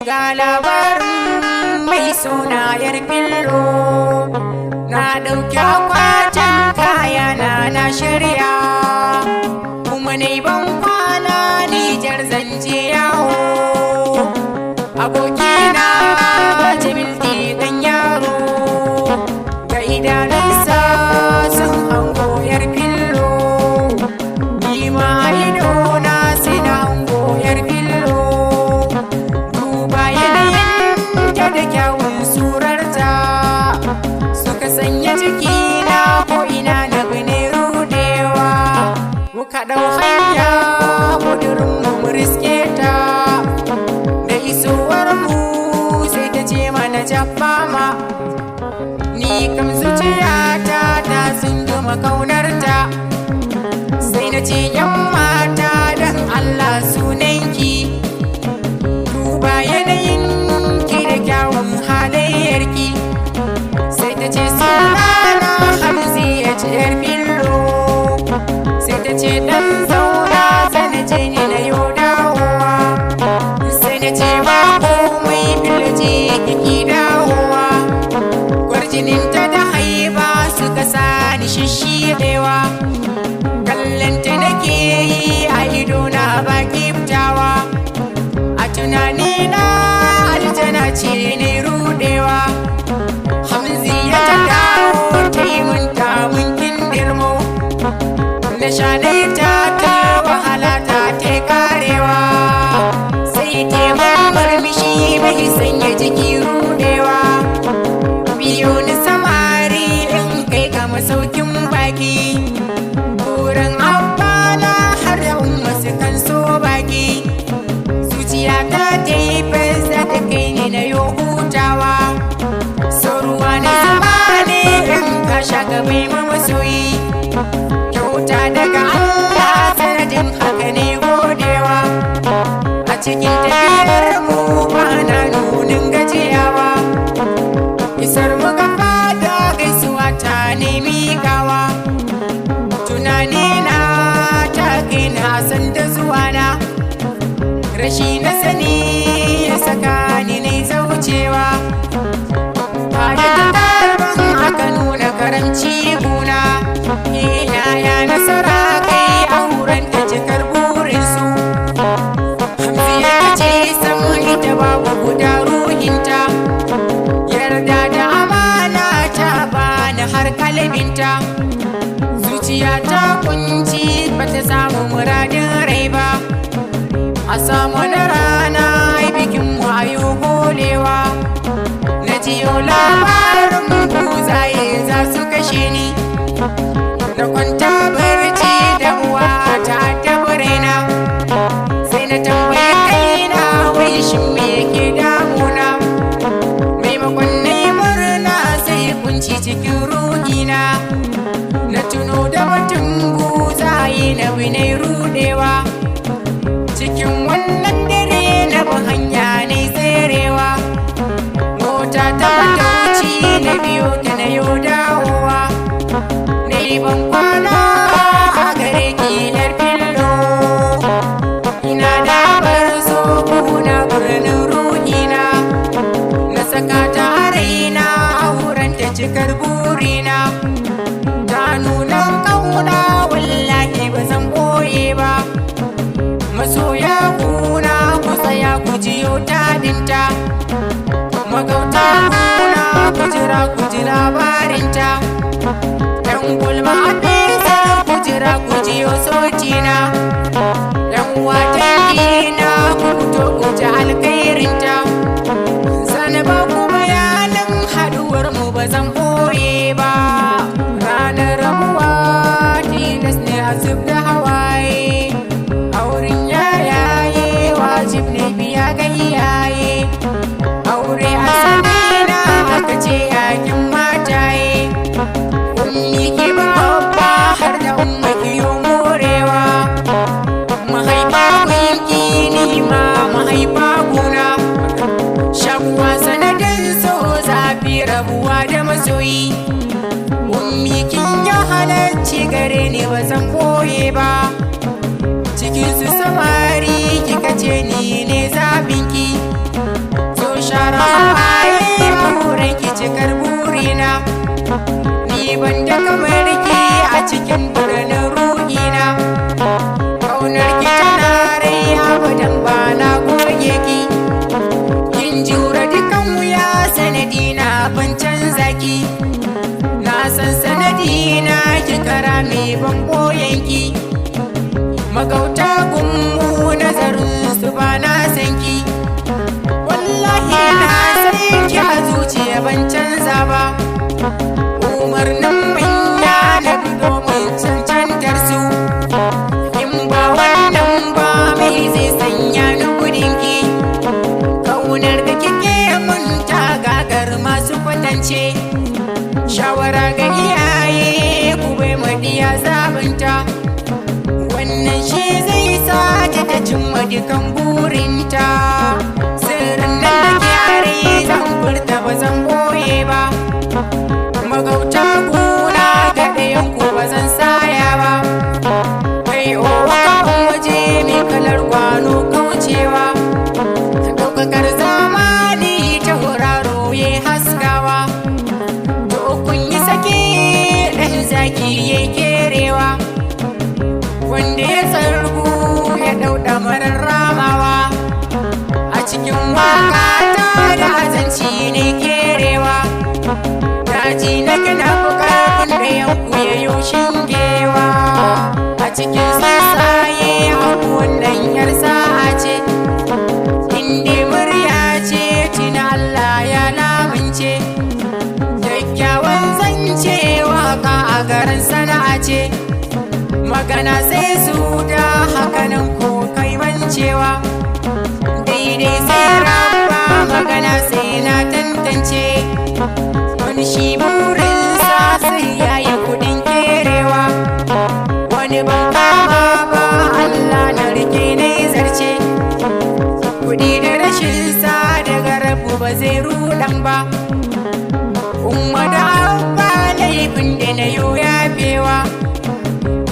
ga labarin mai suna yar fillo. Na ɗauki akwatin kayana na shirya, kuma na yi ban kwana Nijar zanje yawo. Abokina Jamil ɗan yaro, ga idanunsa sun hango yar fillo. Ni ma idona sai na hango yar fillo. Duba yanayin ta da kyawun surarta, suka sanya jikina ko ina na bane rudewa. Muka ɗau hanya kudurin mu riske ta, da isowar mu sai ta ce mana jaffama. Ni kam zuciyata ta tsunduma kaunarta, sai na ce yan mata dan Allah sunanki. Duba yanayin ki da kyawun halayyarki, sai ta ce sunana Hamziya yar fillo. Sai ta ce dan zauna sana ce ni na yau dawowa. Sai na ce ba komai filaje kiki dawowa. Gwarjininta da haiba suka sani shishiɗewa, kallonta nake yi a idona ba kiftawa. A tunanina aljana ce ne rudewa. Hamziya ta dawo ta yi mun tamun kindirmo, na shanaita ta wahala ta ta karewa. Sai ta marmishi mai sanya jiki rudewa. Biyo ni samari in kai ga masaukin baki, wurin abbana har da umma su kan so baki. Zuciyata ta yi fesa ta kai ni na yo hutawa. Sauruwa na zama ne in ka sha gabai ma masoyi, kyauta daga Allah sanadin haka ne godewa. A cikin tafiyar mu ba na nunin gajiyawa, isar mu gaba da gaisuwa ta ne miƙawa. Tunanina ta kai na san da zuwana, rashi na sani ya saka ni na zaucewa. Bayan taron aka nuna karamci guna, ya nasara kai auren ta cikar burinsu. Hamziya ce san ita babu guda ruhinta, yarda da amana ta bani har kalbinta. Zuciya ta kunci bata samu muradin rai ba, a samu na rana ai bikin wayo holewa. Na jiyo labarin buzaye za su kashe ni, na kwanta barci da uwa ta tabarena. Sai na tambaye kaina wai shin me yake damuna, maimakon na yi murna sai kunci cikin ruhina. Na tuno da batun buzaye na binai rudewa, cikin wannan dare na bi hanya ne tserewa. Mota ta wuce na biyo ta na yau dawowa, na yi ban kwana a gare ki yar fillo. Ina da bar so kuna birnin ruhina, na saka ta raina auren ta cikar burina. Ta nuna kauna wallahi ba zan boye ba, masoya kuna ku tsaya ku jiyo tadinta. Magauta kuna ku jira ku ji labarinta, yan gulma a fesa ku jira ku jiyo sotina. Yan watakina ku fito ku ji alkhairinta, sani ba ku bayanin haduwar mu ba zan boye ba. Ranar rabuwa tilas ne a zub da hawaye, auren yayaye wajib ne biya ga iyaye. Aure a sanina aka ce yakin mataye, ummi ki babba har da umma kiyo morewa. Mahaifa gunki ni ma mahaifa guna, shakuwa sanadin so zafi rabuwa da masoyi. Ummi kin yi halarci gare ni ba zan boye ba, cikin su samari kika ce ni ne zabinki. ni ban da kamar ki a cikin birnin ruhina. Kaunar ki tana rai abadan ba na goge ki, kin jura dukan wuya sanadina ban canza ki. Na san sanadina ki kara mai ban boyen ki, magauta gunmu nazarin su ba na san ki. Wallahi na san ki a zuciya ban canza ba, umarnin manya na bi domin cancantar su. In ba wannan ba mai zai sanya ni gudun ki, kaunar da kike mun ta gagar masu kwatance. Shawara ga iyaye ku bai madiya zabunta, wannan shi zai sa ta cimma dukan burinta. Sirrin nan da ke zan furta ba zan boye ba, magauta kuna ga ɗayanku ba zan saya ba. Kai owa waje mai kalar kwano kaucewa, ɗaukakar zamani ta wuraro ya haskawa. To kun yi sake ɗan zaki ya kerewa, wanda ya tsargu ya ɗauɗa marar ramawa. A cikin waka ta da azanci ne kerewa, daji na gina bukatun da yanku ya yi shingewa. A cikin sassaye haku wannan yar sa'a ce, inda murya ce tina Allah ya lamince. Kyakkyawan zance waka a garin sana'a ce, magana sai su da hakanan ko kai mancewa. Daidai sai raba magana sai na tantance, wani shi burinsa sai ya yi kudin kerewa. Wani ban kama ba Allah na rike na zarce, kudi da rashin sa daga rabu ba zai rudan ba. Umma da abba laifin da na yo yafewa,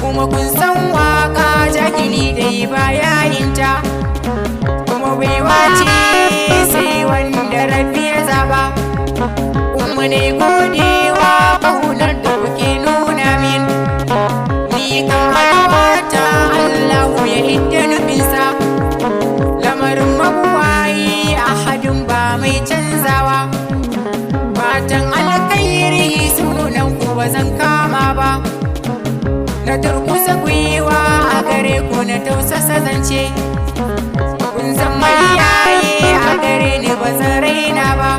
kuma kun san waka jahili dai ba yayinta, kuma baiwa ce sai wanda rabi ya zaba. Umma ne godewa kaunar da kuke nuna min, ni kan hawata Allahu ya hidda nufinsa. Lamarin mabuwayi ahadin ba mai canzawa, fatan alkhairi sunan ku ba zan kama ba. Na turkusa gwiwa a gare ku na tausasa zance, kun zama iyaye a gare ni ba zan raina ba.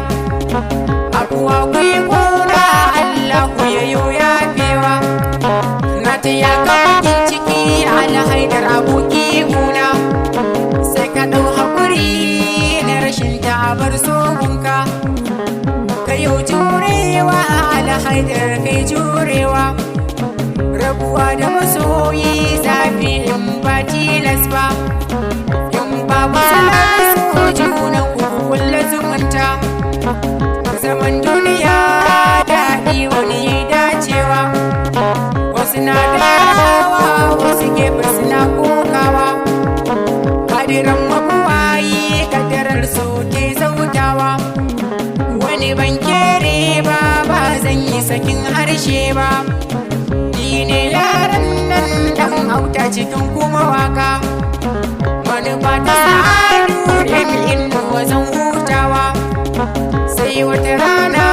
Abuwa ku yi kuna Allah ku yayo yafewa, na ta yaka bakin ciki alhaidar aboki guna. Sai ka ɗau haƙuri na rashin tabar tsohonka, ka yau jurewa alhaidar kai jurewa. Rabuwa da masoyi zafi in ba tilas ba, in ba ku sanar so junan ku kulla zumunta. Zaman duniya daɗi wani ya dacewa, wasu na darawa wasu gefe suna kokawa. Kadiran mabuwayi kadarar so ke zautawa, wani ban kere ba ba zan yi sakin harshe ba. Ne yaran nan dan auta cikin kuma waka, manufa ta sa'adu da milin wazan hutawa. Sai wata rana